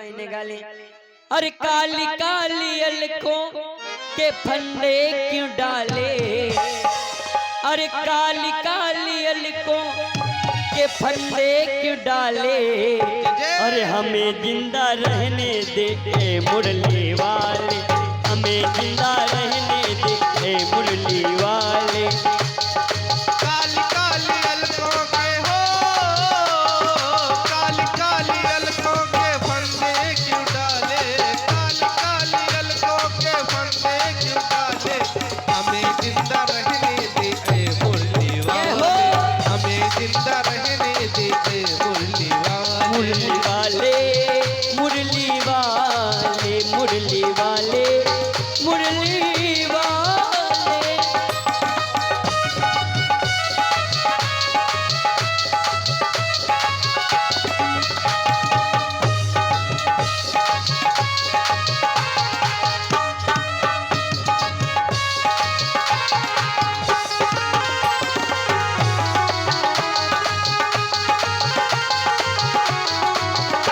लाइनें गाले। अरे काली काली अलकों के फंदे क्यों डाले, अरे काली काली अलकों के फंदे क्यों डाले, अरे हमें जिंदा रहने दे मुरली वाले, हमें जिंदा रहने दे मुरली वाले। काली काली अलकों के हो, काली काली अलकों के फंदे क्यों डाले, काली काली अलकों के फंदे क्यों डाले, हमें जिंदा रहने दे मुरली वाले, हमें जिंदा रहने दे मुरली वाले। मुरली वाले मुरली वाले मुरली वाले मुरली वाले।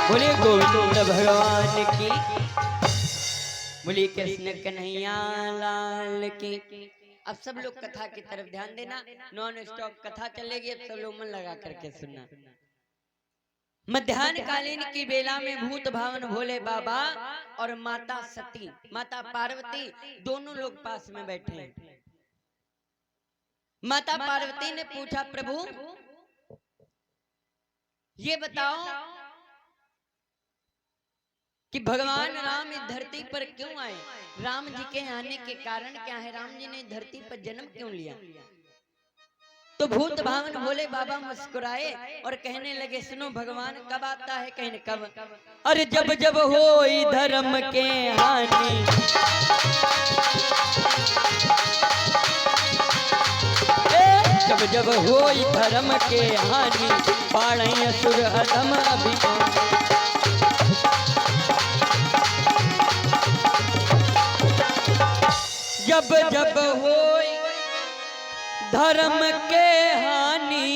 बोलिए गोविंद भगवान की, बोलिए कृष्ण कन्हैया लाल की। अब सब लोग कथा की तरफ ध्यान देना, नॉन स्टॉप कथा चलेगी, अब सब लोग मन लगा करके सुनना। मध्याह्न कालीन की बेला में भूत भावन भोले बाबा और माता सती, माता पार्वती दोनों लोग पास में बैठे हैं। माता पार्वती ने पूछा, प्रभु ये बताओ कि भगवान राम इस धरती पर क्यों आए, राम जी के आने के कारण क्या है, राम जी ने धरती पर जन्म क्यों लिया। तो भूत भावन भोले बाबा मुस्कुराए और कहने लगे, सुनो भगवान कब आता है, कहने कब, अरे जब जब होई धर्म के हानि, जब जब होई धर्म के हानि, पाड़ै असुर अधम अभिमान। जब जब होई धर्म के हानि,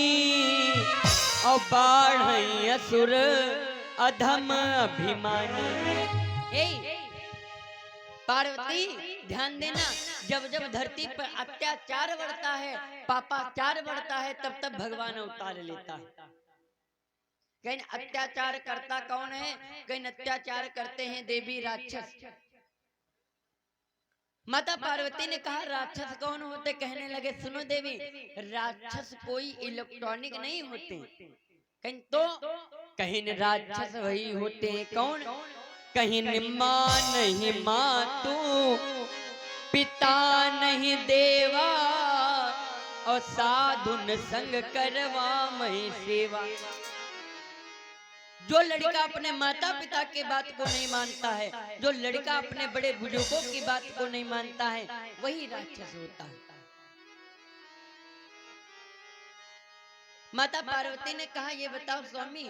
और बाढ़ असुर अधम अभिमानी। पार्वती ध्यान देना, जब जब धरती पर अत्याचार बढ़ता है, पापाचार बढ़ता है, तब तब भगवान अवतार लेता है। कहीं अत्याचार करता कौन है, कहीं अत्याचार करते हैं देवी राक्षस। माता पार्वती ने कहा, राक्षस कौन होते, कहने लगे, सुनो देवी, राक्षस कोई इलेक्ट्रॉनिक नहीं होते, कहीं तो कहीं राक्षस वही होते हैं कौन, कहीं माँ नहीं मातू, पिता नहीं देवा, और साधुन संग करवा मही सेवा। जो लड़का अपने माता पिता के बात को नहीं मानता है, जो लड़का अपने बड़े बुजुर्गों की बात को नहीं मानता है, वही राक्षस होता है। माता पार्वती ने कहा, ये बताओ स्वामी,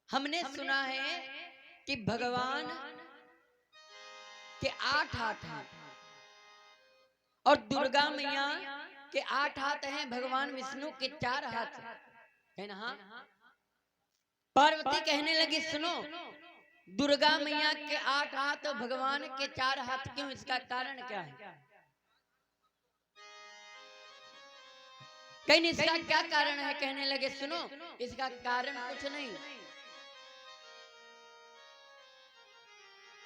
हमने सुना है कि भगवान के 8 हाथ हैं और दुर्गा मैया के 8 हाथ हैं, भगवान विष्णु के 4 हाथ है ना। पार्वती कहने लगी, सुनो, दुर्गा मैया के 8 हाथ और भगवान के 4 हाथ क्यों, इसका कारण क्या है, कहीं इसका क्या कारण है। कहने लगे, सुनो, इसका कारण कुछ नहीं,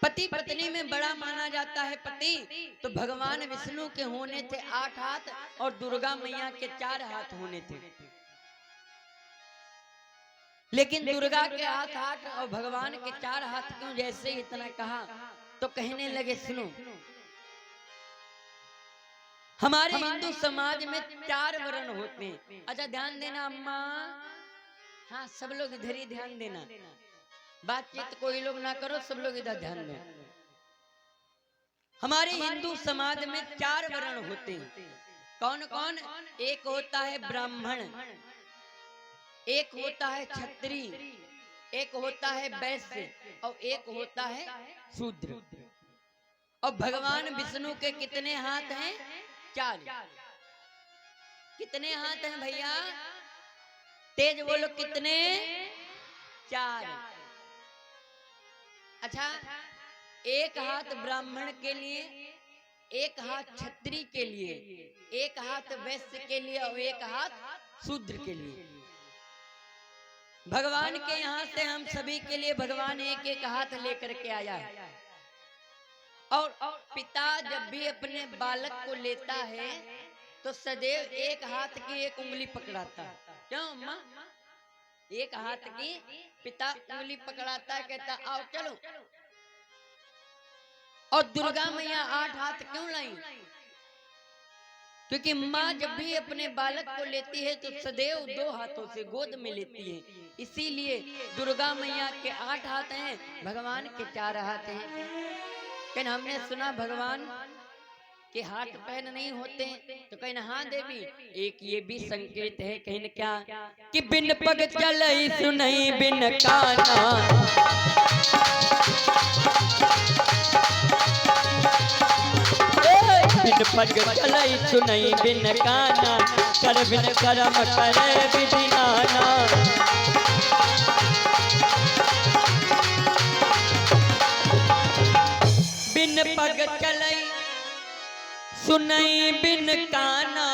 पति पत्नी में बड़ा माना जाता है पति, तो भगवान विष्णु के होने थे 8 हाथ और दुर्गा मैया के 4 हाथ होने थे, लेकिन दुर्गा के 8 हाथ और भगवान के 4 हाथ क्यों। जैसे इतना कहा तो कहने लगे, सुनो, हमारे हिंदू समाज में 4 वर्ण होते हैं। अच्छा ध्यान देना अम्मा, हाँ सब लोग इधर ही ध्यान देना, बातचीत कोई लोग ना करो, सब लोग इधर ध्यान दो। हमारे हिंदू समाज में 4 वर्ण होते हैं। कौन कौन, एक होता है ब्राह्मण, एक होता है क्षत्रिय, एक होता है वैश्य, और एक होता है शूद्र। और भगवान विष्णु के कितने हाथ हैं, 4। कितने हाथ हैं भैया, तेज बोलो कितने, 4। अच्छा, एक हाथ ब्राह्मण के लिए, एक हाथ क्षत्रिय के लिए, एक हाथ वैश्य के लिए और एक हाथ शूद्र के लिए। भगवान के यहाँ से हम सभी के लिए भगवान एक एक हाथ लेकर के आया है। और पिता जब भी अपने बालक को लेता है तो सदैव एक हाथ की एक उंगली पकड़ाता है। क्यों अम्मा? एक हाथ की पिता उंगली पकड़ाता है, कहता आओ चलो। और दुर्गा मैया 8 हाथ क्यों लाई? क्योंकि माँ जब भी अपने बालक को लेती है तो सदैव 2 हाथों से गोद में लेती है। इसीलिए दुर्गा मैया के 8 हाथ हैं, भगवान के 4 हाथ हैं। लेकिन हमने सुना भगवान के हाथ पैर नहीं होते, तो कहना हाँ देवी, एक ये भी संकेत है। कहना क्या? कि बिन पग चलई सुनई बिन काना, बिन पग चलई सुनई बिन काना, कर बिन करम करे विधि नाना। बिन पग चलई सुनई बिन काना,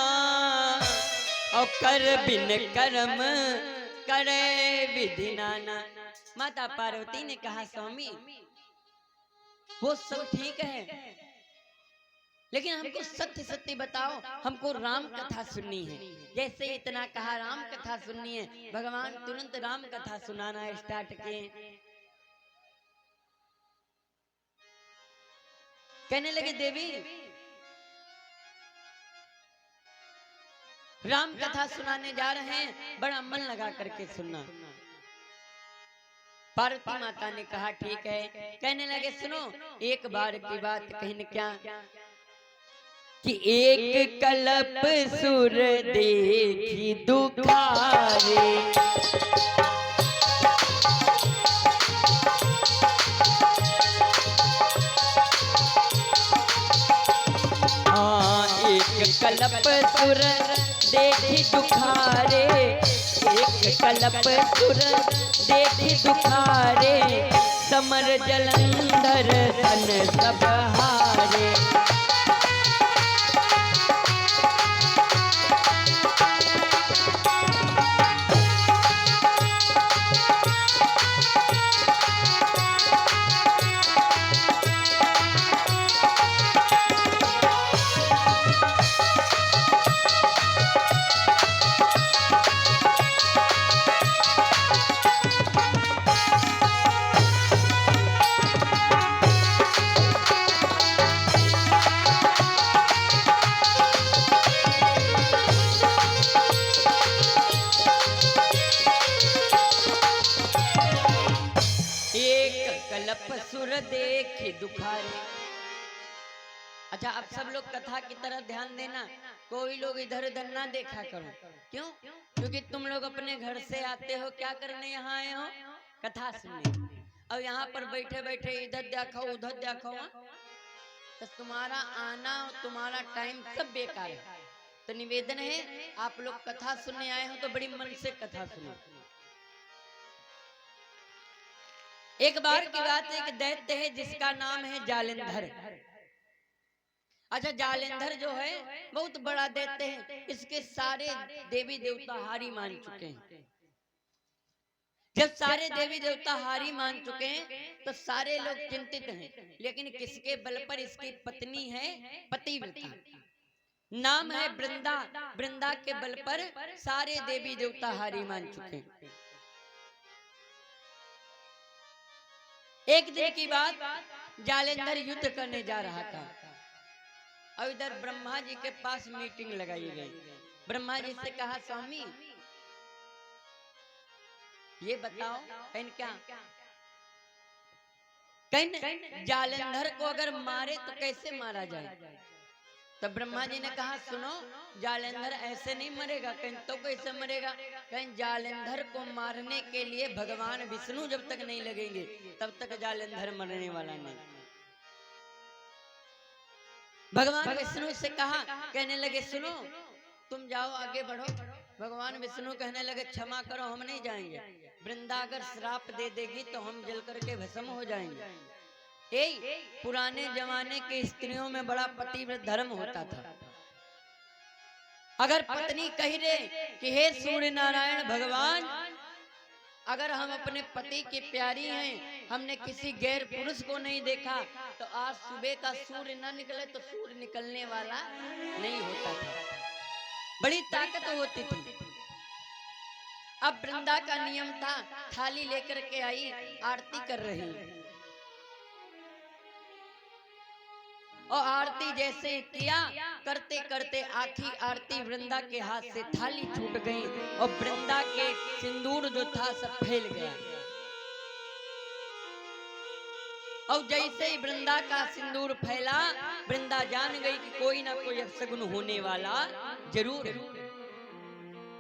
और कर बिन कर्म करे विधि नाना। माता पार्वती ने कहा स्वामी वो सब ठीक है, लेकिन हमको सत्य सत्य बताओ, हमको राम कथा सुननी है। जैसे इतना कहा राम कथा सुननी है, भगवान तुरंत राम कथा सुनाना स्टार्ट किए। कहने लगे देवी राम कथा सुनाने जा रहे हैं, बड़ा मन लगा करके सुनना। पार्वती माता ने कहा ठीक है। कहने लगे सुनो, एक बार की बात। कहने क्या? कि एक कल्प सुर देखी दुखारे, हाँ एक कल्प सुर देखी दुखारे, एक कल्प सुर देखी दुखारे, समर जलंधर सन सब हारे। सुर देखी दुखारे। अच्छा, अब सब लोग कथा की तरफ ध्यान देना, कोई लोग इधर उधर ना देखा करो। क्यों? क्योंकि तुम लोग अपने घर से आते हो, क्या करने यहाँ आए हो? कथा सुनने। और यहाँ पर बैठे बैठे इधर देखो उधर देखो, तो तुम्हारा आना और तुम्हारा टाइम सब बेकार है। तो निवेदन है, आप लोग कथा सुनने आए हो तो बड़ी मन से कथा सुनो। एक बार की बात, एक दैत्य है जिसका नाम है जालंधर। अच्छा, जालंधर जो है बहुत बड़ा दैत्य है, इसके सारे देवी देवता हारी मान चुके हैं। जब सारे देवी देवता हारी मान चुके हैं तो सारे लोग चिंतित हैं, लेकिन किसके बल पर? इसकी पत्नी है पतिव्रता, नाम है वृंदा। वृंदा के बल पर सारे देवी देवता हारी मान चुके हैं। एक दिन की बात, जालंधर युद्ध करने जा रहा था और इधर ब्रह्मा जी के पास मीटिंग लगाई गई। ब्रह्मा जी से कहा स्वामी ये बताओ कहीं क्या, कहीं जालंधर को अगर मारे तो कैसे मारा जाए? तो ब्रह्मा जी ने कहा सुनो, जालंधर ऐसे नहीं मरेगा। कहीं तो कैसे मरेगा? कहीं जालंधर को मारने के लिए भगवान विष्णु जब तक नहीं लगेंगे तब तक जालंधर मरने वाला नहीं। भगवान विष्णु से कहा, कहने लगे सुनो तुम जाओ आगे बढ़ो। भगवान विष्णु कहने लगे क्षमा करो हम नहीं जाएंगे। वृंदा अगर श्राप दे देगी तो हम जल करके भस्म हो जाएंगे। यही पुराने जमाने के स्त्रियों में बड़ा पतिव्रत धर्म होता था। अगर पत्नी कही दे कि हे सूर्य नारायण भगवान, अगर हम अपने पति की प्यारी हैं, हमने किसी गैर पुरुष को नहीं देखा, तो आज सुबह का सूर्य न निकले तो सूर्य निकलने वाला नहीं होता था। बड़ी ताकत होती थी। अब वृंदा का नियम था, थाली लेकर के आई, आरती कर रही, और आरती जैसे किया, करते करते आखिरी आरती वृंदा के हाथ से थाली छूट गई और वृंदा के सिंदूर जो था सब फैल गया। और जैसे ही वृंदा का सिंदूर फैला, वृंदा जान गई कि कोई ना कोई अपशगुन होने वाला जरूर है।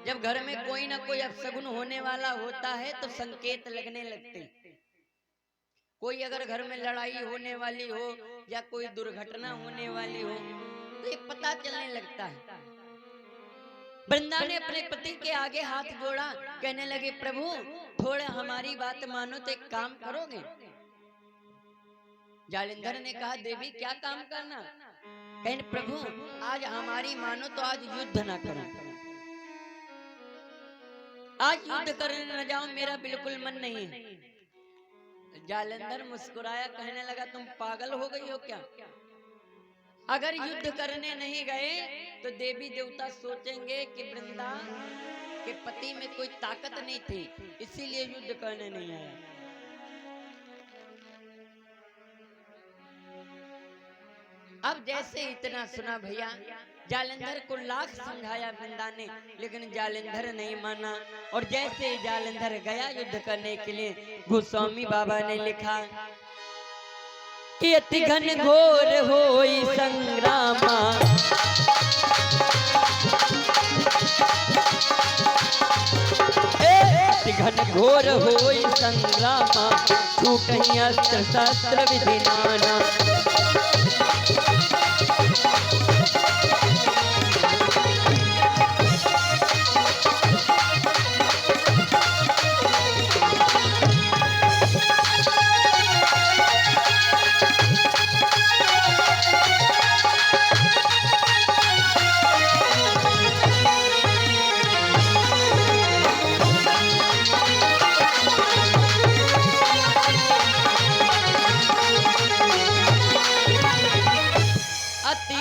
जब घर में कोई ना कोई अपशगुन होने वाला होता है तो संकेत लगने लगते हैं। कोई अगर घर में लड़ाई होने वाली हो या कोई दुर्घटना होने वाली हो तो ये पता चलने लगता है। वृंदा ने अपने पति के आगे हाथ जोड़ा, कहने लगे प्रभु थोड़ा हमारी बात मानो तो एक काम करोगे? जालिंधर ने कहा देवी क्या काम करना? कहने प्रभु आज हमारी मानो तो आज युद्ध ना करो, आज युद्ध करने न जाओ, मेरा बिल्कुल मन नहीं है। जालंधर मुस्कुराया, कहने लगा तुम पागल हो गई हो क्या? अगर युद्ध करने नहीं गए तो देवी देवता सोचेंगे कि वृंदा के पति में कोई ताकत नहीं थी, इसीलिए युद्ध करने नहीं आया। अब जैसे इतना सुना भैया, जालंधर को लाख समझाया वृंदा ने, लेकिन जालंधर नहीं माना। और जैसे ही जालंधर गया युद्ध करने के लिए, गोस्वामी बाबा ने लिखा कि अति घन घोर होई संग्रामा, अति घन घोर होई संग्रामा, छूटहि अस्त्र शस्त्र विधि नाना।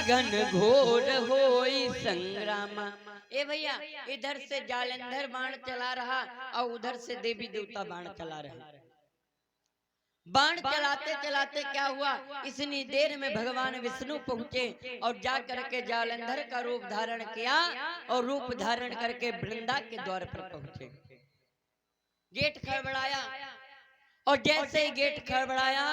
घन घोर होई संग्रामा। ए भैया, इधर से जालंधर बाण चला रहा और उधर से देवी देवता बाण चला रहे। बाण चलाते चलाते क्या हुआ, इतनी देर में भगवान विष्णु पहुंचे और जा करके जालंधर का रूप धारण किया और रूप धारण करके वृंदा के द्वार पर पहुंचे। गेट खड़बड़ाया और जैसे ही गेट खड़बड़ाया,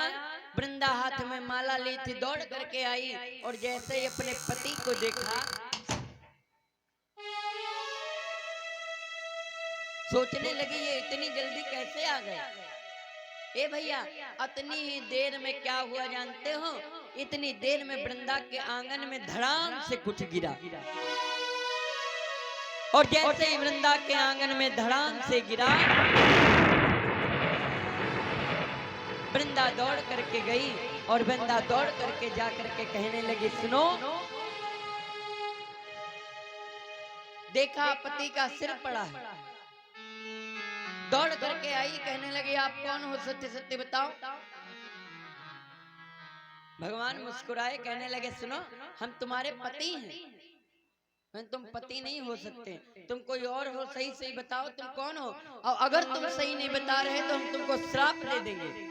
वृंदा हाथ में माला ली थी, दौड़ करके आई और जैसे ही अपने पति को देखा, सोचने लगी ये इतनी जल्दी कैसे आ गए। ए भैया, इतनी ही देर में क्या हुआ जानते हो? इतनी देर में वृंदा के आंगन में धड़ाम से कुछ गिरा, और जैसे ही वृंदा के आंगन में धड़ाम से गिरा, वृंदा दौड़ करके गई और वृंदा दौड़ करके जा करके कहने लगी सुनो, देखा पति का सिर पड़ा है। दौड़ करके आई, कहने लगी आप कौन हो, सत्य सत्य बताओ। भगवान मुस्कुराए, कहने लगे सुनो हम तुम्हारे पति हैं। तुम पति नहीं हो सकते, तुम कोई और हो, सही सही बताओ तुम कौन हो, और अगर तुम सही नहीं बता रहे तो हम तुमको श्राप दे देंगे।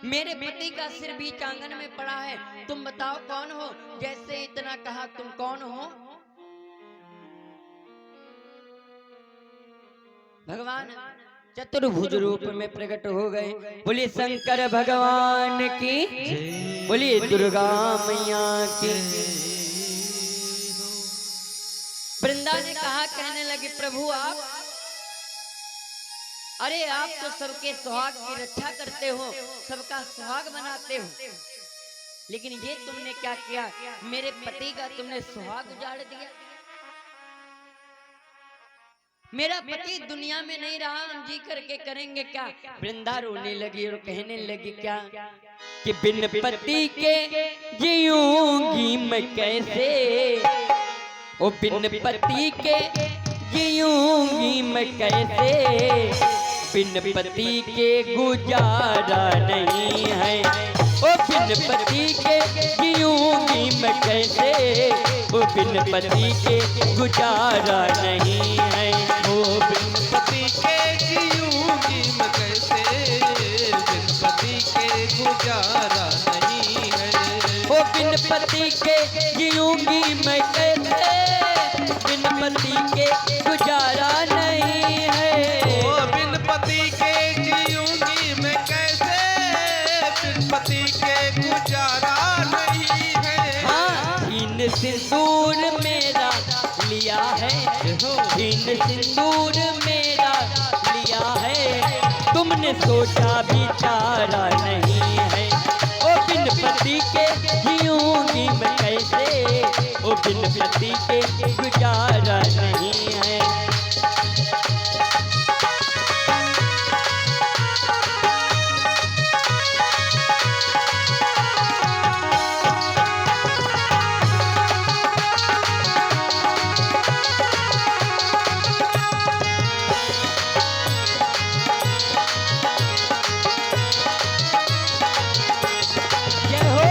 मेरे पति का सिर बीच आंगन में पड़ा है, तुम बताओ कौन हो। जैसे इतना कहा तुम कौन हो, भगवान चतुर्भुज रूप में प्रकट हो गए। बोलिए शंकर भगवान की, बोलिए दुर्गा मैया की। वृंदा ने कहा, कहने लगे प्रभु आप, अरे आप तो सबके सुहाग की रक्षा करते हो, सबका सुहाग बनाते हो, लेकिन ये तुमने क्या किया, मेरे पति का तुमने सुहाग उजाड़ दिया। मेरा पति दुनिया में नहीं रहा, हम जी करके करेंगे क्या। वृंदा रोने लगी और कहने लगी क्या कि बिन पति के जीऊंगी मैं कैसे, ओ बिन पति के जीऊंगी मैं कैसे, बिन पति के गुजारा नहीं है, ओ बिन पति के जीऊंगी मैं कैसे, ओ बिन पति के गुजारा नहीं है, ओ बिन पति के जीऊंगी मैं कैसे, बिन पति के गुजारा नहीं है, ओ बिन पति के जीऊंगी मैं कैसे, बिन पति के गुजारा नहीं है, ओ बिन पति के जीऊंगी मैं कैसे, बिन पति के गुजारा नहीं है। हाँ छीन सिंदूर मेरा लिया है, छीन सिंदूर मेरा लिया है, तुमने सोचा विचारा नहीं है, ओ बिन पति के जीऊंगी मैं कैसे, ओ बिन पति के गुजारा नहीं है। जय हो।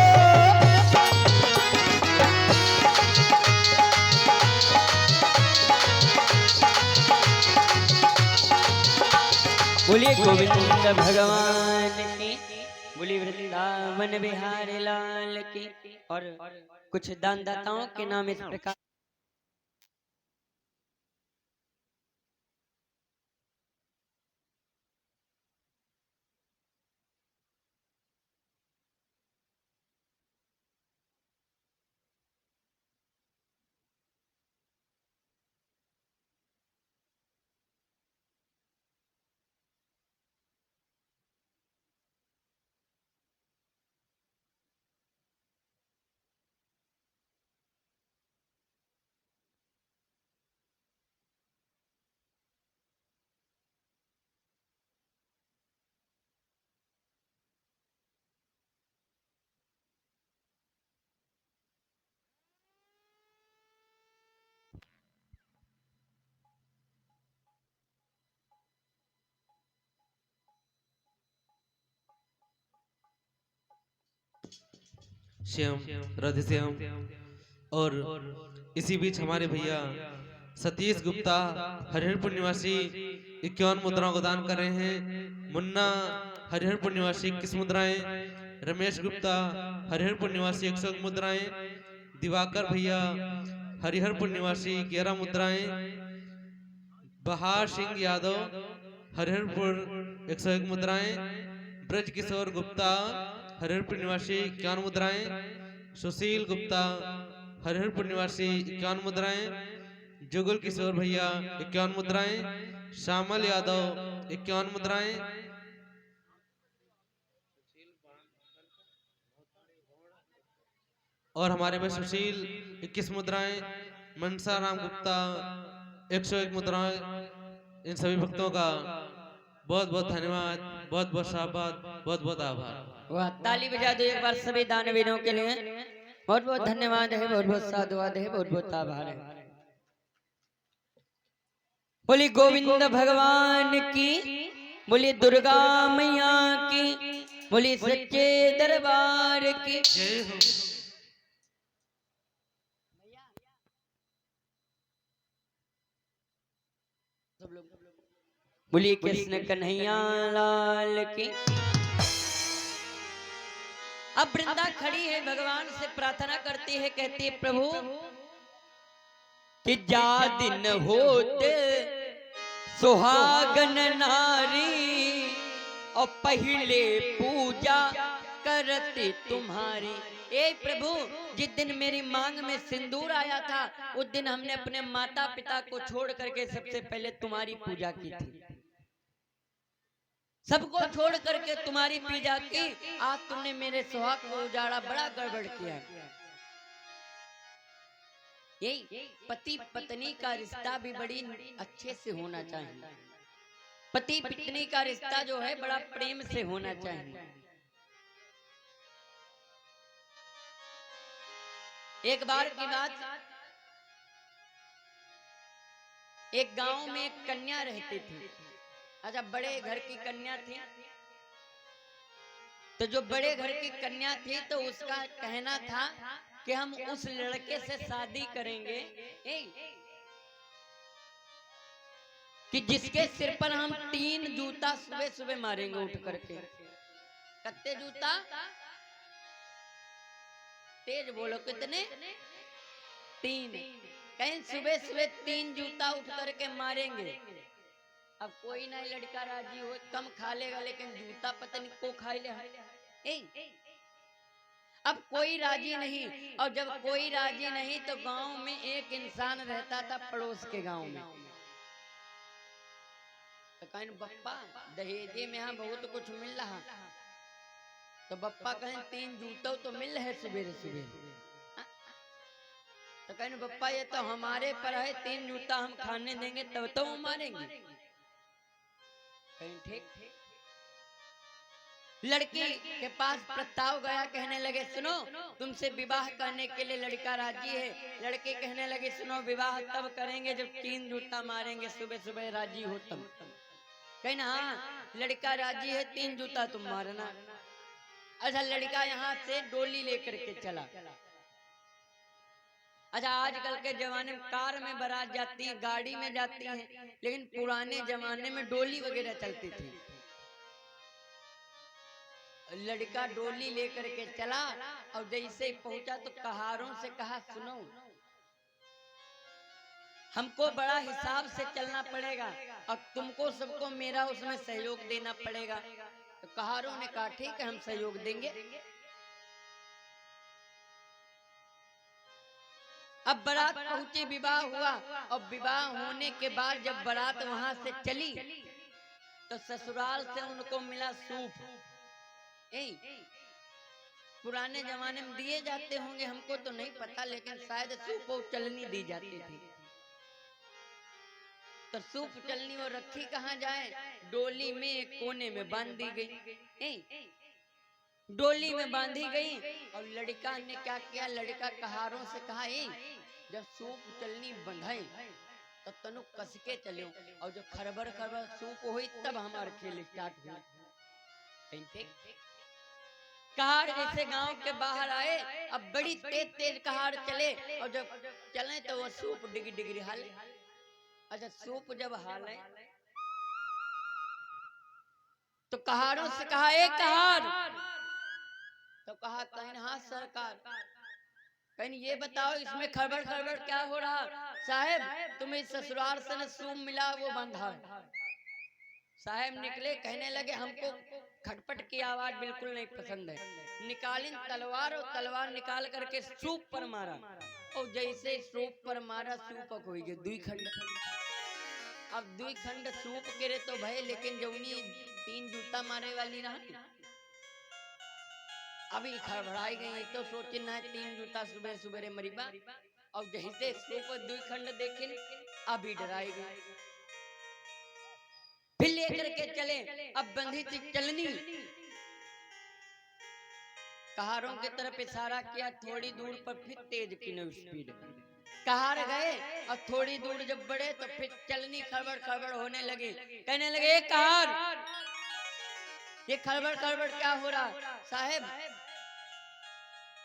बोलिए गोविंद भगवान की, बोलिए वृंदावन बिहारी लाल की। और कुछ दानदाताओं के नाम इस प्रकार। श्याम राधे श्याम। और इसी बीच हमारे भैया सतीश गुप्ता हरिहरपुर निवासी 51 मुद्राओं को दान कर रहे हैं। मुन्ना हरिहरपुर निवासी 21 मुद्राएं, रमेश गुप्ता हरिहरपुर निवासी 101 मुद्राएं, दिवाकर भैया हरिहरपुर निवासी 11 मुद्राएं, बहार सिंह यादव हरिहरपुर 101 मुद्राएं, ब्रज किशोर गुप्ता हरिहरपुर निवासी 51 मुद्राएं, सुशील गुप्ता हरिहरपुर निवासी 51 मुद्राएं, जुगल किशोर भैया 51 मुद्राएं, श्यामल यादव 51 मुद्राएं, और हमारे में सुशील 21 मुद्राएं, मनसा राम गुप्ता 101 मुद्राएं। इन सभी भक्तों का बहुत बहुत धन्यवाद, बहुत बहुत शाबाश, बहुत बहुत आभार। वह ताली बजा दो एक बार सभी दानवीरों के लिए। बहुत बहुत धन्यवाद है, बहुत बहुत साधुवाद है, बहुत बहुत आभार है। बोली गोविंद भगवान की, बोली दुर्गा मैया की, बोली सच्चे दरबार की जय हो। बोलिए कृष्ण कन्हैया लाल की। अब वृंदा खड़ी है, भगवान से प्रार्थना करती है, कहती है प्रभु कि जा दिन होते सुहागन नारी और पहले पूजा करते तुम्हारी। ए प्रभु, जिस दिन मेरी मांग में सिंदूर आया था उस दिन हमने अपने माता पिता को छोड़ करके सबसे पहले तुम्हारी पूजा की थी, सबको छोड़ करके तुम्हारी पूजा की। आज तुमने मेरे सुहाग को उजाड़ा, बड़ा गड़बड़ किया। यही पति पत्नी का रिश्ता भी बड़ी अच्छे से होना चाहिए। पति पत्नी का रिश्ता जो है बड़ा प्रेम से होना चाहिए। एक बार की बात, एक गांव में एक कन्या रहती थी। अच्छा, बड़े घर की कन्या थी। तो जो बड़े घर की कन्या थी तो उसका कहना था कि हम उस लड़के से शादी करेंगे कि जिसके सिर पर हम 3 जूता सुबह सुबह मारेंगे उठ करके। कितने जूता? तेज बोलो, कितने? 3। कहीं सुबह सुबह 3 जूता उठ करके मारेंगे। अब कोई ना लड़का राजी हो, कम खा लेगा लेकिन जूता पता नहीं को खा ले। अब कोई राजी नहीं, और जब कोई राजी नहीं तो गांव में एक इंसान रहता था पड़ोस के गांव में। तो कहीं बप्पा दहेजे में यहाँ बहुत कुछ मिल रहा, तो बप्पा कहें 3 जूता तो मिल रहे सुबह सुबह। तो कहें बप्पा ये तो हमारे पर है, 3 जूता हम खाने देंगे तब तो वो मारेंगे। कहीं ठीक। लड़की के पास प्रस्ताव गया, कहने लगे सुनो तुमसे विवाह करने के लिए लड़का राजी है। लड़के कहने लगे सुनो विवाह तब करेंगे जब 3 जूता मारेंगे, सुबह सुबह राजी हो तब। कहना हाँ लड़का राजी है, 3 जूता तुम मारना। अच्छा, लड़का यहाँ से डोली लेकर के चला। अच्छा, आजकल के जमाने में कार में बारात जाती है, गाड़ी में जाती है, लेकिन पुराने जमाने में डोली वगैरह चलती थी। लड़का डोली लेकर के चला और जैसे ही पहुंचा तो कहारों से कहा सुनो हमको बड़ा हिसाब से चलना पड़ेगा और तुमको सबको मेरा उसमें सहयोग देना पड़ेगा। तो कहारों ने कहा ठीक है हम सहयोग देंगे। अब बारात पहुंची, विवाह हुआ, और विवाह होने के बाद जब बारात वहां से चली तो ससुराल से उनको मिला सूप। पुराने जमाने में दिए जाते होंगे, हमको तो नहीं पता, लेकिन शायद सूप और चलनी दी जाती थी। तो सूप चलनी और रखी कहाँ जाए? डोली में एक कोने में बांध दी गई। डोली में बांधी गई और लड़का ने क्या किया, लड़का कहारों से कहा जब सूप चलनी बंधाई तो तनु कस के चलो, और जब खरबर खरबर सूप हुई तब हमारे खेल स्टार्ट हुई। कहार जैसे गांव के बाहर आए, अब बड़ी तेज तेज कहार चले, और जब चले तो वो सूप डिग डिग हाले। अच्छा, सूप जब हाले तो कहारों से कहा एक कहार, तो कहा कहीं हाँ सरकार, कहीं ये बताओ इसमें खड़बड़ खड़बड़ क्या हो रहा? साहब तुम्हें ससुराल से न सूप मिला वो बंधा। साहब निकले, कहने लगे हमको खटपट की आवाज बिल्कुल नहीं पसंद है। निकाली तलवार और तलवार निकाल करके सूप पर मारा, और जैसे सूप पर मारा सूप हो गए 2 खंड। अब 2 खंड सूप गिरे तो भय, लेकिन जौनी 3 जूता मारे वाली रहा अभी खड़बड़ाई गई। तो सोचे ना 3 जूता सुबह सुबह मरीबा, और जैसे सूप 2 खंड देखे अभी डराई गई। फिर लेकर के चले, अब बंधी थी चलनी। कहारों की तरफ इशारा किया, थोड़ी दूर पर फिर तेज की न स्पीड। कहार गए और थोड़ी दूर जब बढ़े तो फिर चलनी खड़बड़ खड़बड़ होने लगी। कहने लगे कहार ये खड़बड़ खड़बड़ क्या हो रहा? साहब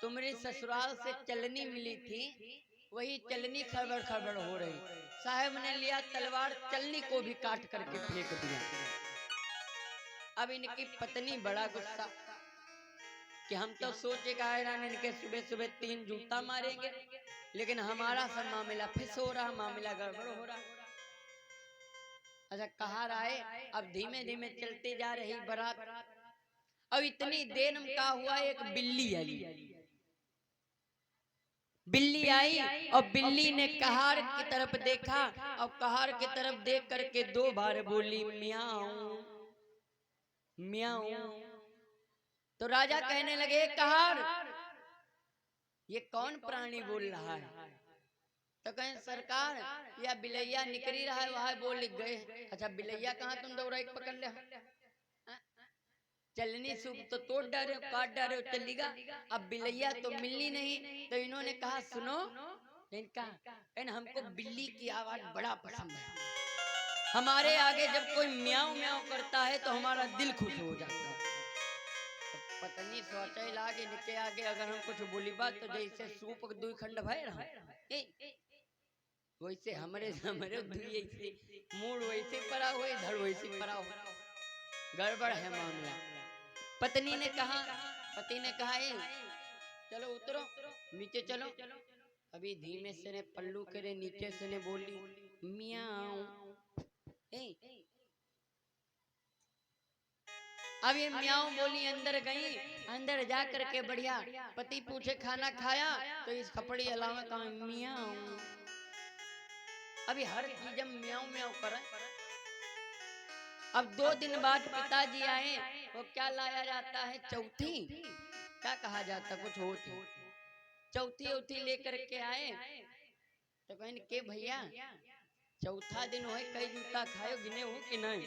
तुम्हारी ससुराल से चलनी मिली थी, वही चलनी खड़बड़ खड़बड़ हो रही। साहब ने लिया तलवार, चलनी को भी काट करके फेंक दिया। अब इनकी पत्नी बड़ा गुस्सा कि हम तो सोचे इनके सुबह सुबह 3 जूता मारेंगे, लेकिन हमारा सब मामला फिस हो रहा, मामला गड़बड़ हो रहा। अच्छा, कहार आए, अब धीमे धीमे चलते जा रही बारात। अब इतनी देर में क्या हुआ, एक बिल्ली आई। बिल्ली आई और बिल्ली ने कहार की तरफ देखा, और कहार की तरफ देख करके 2 बार बोली मियाऊ मियाऊ। तो राजा कहने लगे कहार ये कौन प्राणी बोल रहा है? तो कहें सरकार या बिलैया निकली रहा है वहां बोल लिख गए। अच्छा बिलैया कहाँ तुम दौड़ा पकड़ ले, चलनी सूप तो तोड़ डाले काट डाले चलेगा, अब बिलैया तो मिलनी नहीं। तो इन्होंने कहा सुनो, इनका हमको बिल्ली की आवाज बड़ा पसंद है, हमारे आगे जब कोई म्याऊं म्याऊं करता है तो हमारा दिल खुश हो जाता है। तो पत्नी सोचे लागे निके आगे अगर हम कुछ बोली बात तो जैसे सूप दुई खंड भय रहा वैसे हमारे हमारे दुई ऐसे मूड वैसे पड़ा हुए इधर वैसे पड़ा हो, गड़बड़ है मामला। पत्नी ने कहा, पति ने कहा चलो उतरो नीचे चलो। अभी धीमे से ने पल्लू करे नीचे से ने बोली मियाऊ। अब ये म्याऊं बोली अंदर गई, अंदर जा करके बढ़िया पति पूछे खाना खाया तो इस खपड़ी अलावा कहा मियाऊं। अभी हर चीज म्याऊं म्याऊं करे। अब 2 दिन बाद पिताजी आए, वो क्या लाया जाता है चौथी, क्या कहा जाता कुछ होती, चौथी उथी लेकर के आए। तो कहें के भैया चौथा दिन हो कई जूता खायो गिने हो कि नहीं।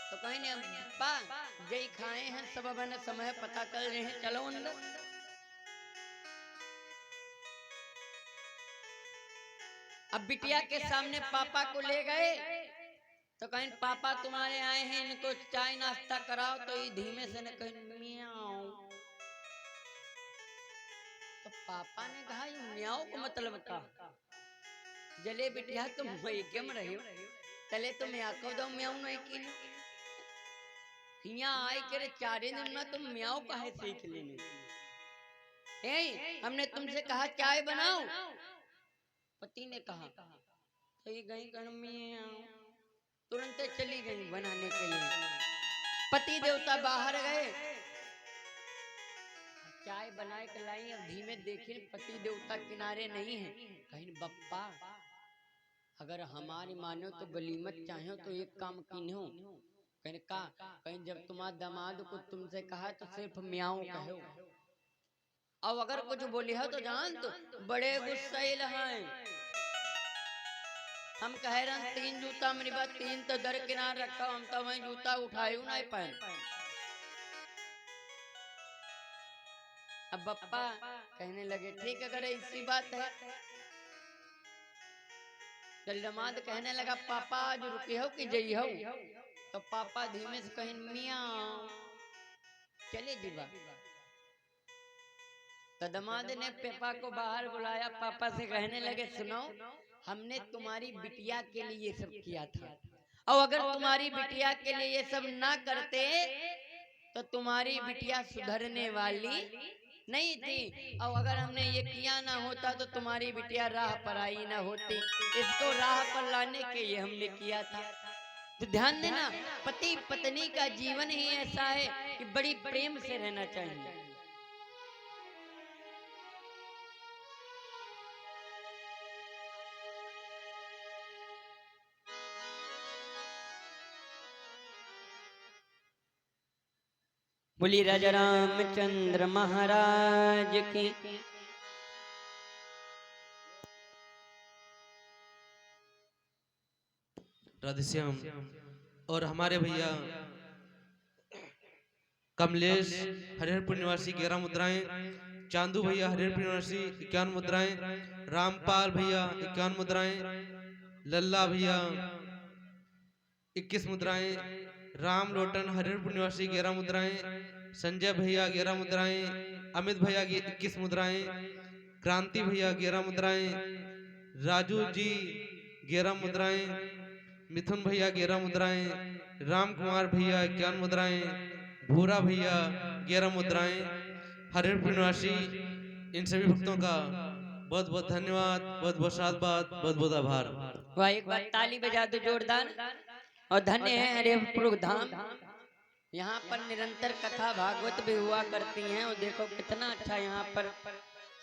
तो कहें पा जय खाए हैं सब अपन समय पता कर रहे हैं, चलो अंदर। अब बिटिया के सामने पापा को ले गए तो कहें पापा तुम्हारे आए हैं, इनको चाय नाश्ता कराओ। तो ये धीमे से न कहें मियाऊ। तो पापा ने कहा ये मियाऊ को मतलब का जले बिटिया तुम क्यों रही हो, तले तुम आको दो म्याऊ नहीं की यहाँ आई करे 4 दिन में तुम म्याऊ काहे सीख लेने। हमने तुमसे कहा चाय बनाओ, पति ने कहा तो ये गई तुरंत चली गई बनाने के लिए। पति देवता बाहर गए, चाय बनाए के लाई। अब धीमे देखे पति देवता किनारे नहीं है। कहीं बप्पा अगर हमारी मानो तो गलीमत चाहो तो एक काम कीन्हो। कहीं जब तुम्हारा दामाद को तुमसे कहा तो सिर्फ म्याऊं कहो, अब अगर कुछ बोली हो तो जान तो बड़े गुस्से हैं। हम कह रहे हैं 3 जूता मेरी बात 3 तो दर किनार रखा, हम तो वही जूता उठायू ना पाए। अब बप्पा कहने लगे ठीक अगर ऐसी बात है। दमाद कहने लगा पापा आज रुके हो कि जई हो। तो पापा धीमे से कहें मियाँ चले जीवा। तो दमाद ने पापा को बाहर बुलाया, पापा से कहने लगे सुनो हमने तुम्हारी बिटिया के लिए ये सब किया था, और अगर तुम्हारी बिटिया के लिए ये सब ना करते तो तुम्हारी बिटिया सुधरने वाली नहीं थी, और अगर हमने ये किया ना होता तो तुम्हारी बिटिया राह पर आई ना होती। इसको राह पर लाने के लिए हमने किया था। तो ध्यान देना पति पत्नी का जीवन ही ऐसा है कि बड़ी प्रेम से रहना चाहिए। बोली राजा रामचंद्र महाराज की। राधेश्याम और हमारे भैया कमलेश हरिहरपुर निवासी 11 मुद्राएं, चांदू भैया हरिहरपुर निवासी 51 मुद्राएं, रामपाल भैया 51 मुद्राएं, लल्ला भैया 21 मुद्राएं, राम लोटन हरिहरपुर निवासी 11 मुद्राएं, संजय भैया 11 मुद्राएं, अमित भैया 21 मुद्राएं, क्रांति भैया 11 मुद्राएं, राजू जी 11 मुद्राएं, मिथुन भैया 11 मुद्राएं, राम कुमार भैया 51 मुद्राएं, भूरा भैया 11 मुद्राएं, हरिहरपुर निवासी इन सभी भक्तों का बहुत बहुत धन्यवाद, बहुत बहुत साधुवाद, बहुत बहुत आभार। वाह एक बार ताली बजा दो जोरदार। और धन्य है हरिहरपुर धाम, यहाँ पर निरंतर कथा भागवत भी हुआ करती हैं। और देखो कितना अच्छा यहाँ पर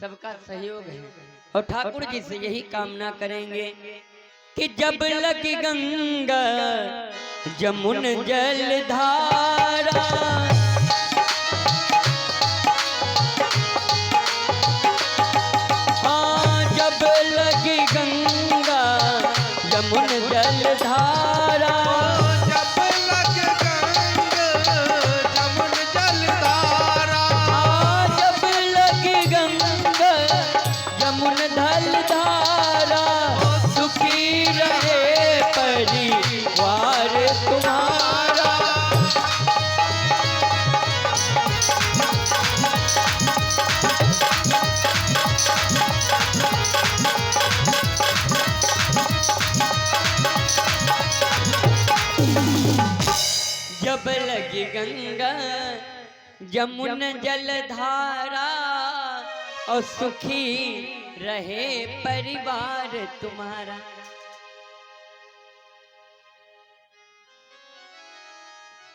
सबका सहयोग है। और ठाकुर जी से यही कामना करेंगे कि जब लगी गंगा जमुन जलधारा, सब लगी गंगा जमुन जलधारा और सुखी रहे परिवार तुम्हारा।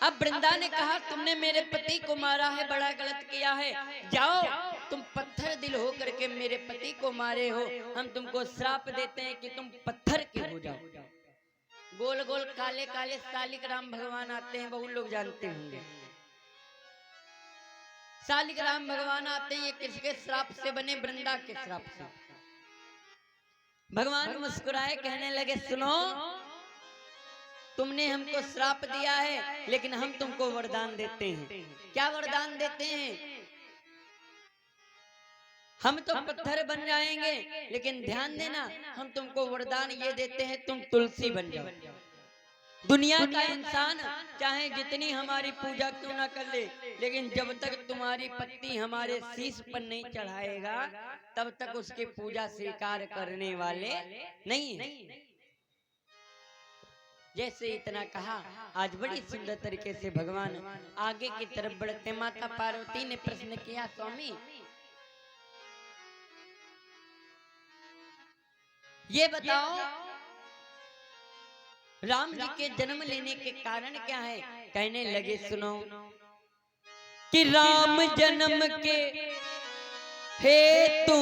अब वृंदा ने कहा तुमने मेरे पति को मारा है, बड़ा गलत किया है, जाओ तुम पत्थर दिल हो करके मेरे पति को मारे हो, हम तुमको श्राप देते हैं कि तुम पत्थर के हो जाओ। गोल गोल काले काले शालिक राम भगवान आते हैं, बहुत लोग जानते होंगे। शालिक राम भगवान आते हैं, ये किसके श्राप से बने? वृंदा के श्राप से। भगवान मुस्कुराए, कहने लगे सुनो, तुमने हमको श्राप दिया है लेकिन हम तुमको वरदान देते हैं। क्या वरदान देते हैं? हम तो पत्थर बन जाएंगे लेकिन ध्यान देना, हम तुमको वरदान ये देते हैं तुम तुलसी बन जाओ। दुनिया का इंसान चाहे जितनी हमारी पूजा क्यों ना कर ले, लेकिन जब तक तुम्हारी पत्नी हमारे शीश पर नहीं चढ़ाएगा तब तक उसकी पूजा स्वीकार करने वाले नहीं है। जैसे इतना कहा, आज बड़ी सुंदर तरीके से भगवान आगे की तरफ बढ़ते। माता पार्वती ने प्रश्न किया, स्वामी ये बताओ राम जी के जन्म लेने के कारण क्या है? कहने लगे सुनो कि राम जन्म के हेतु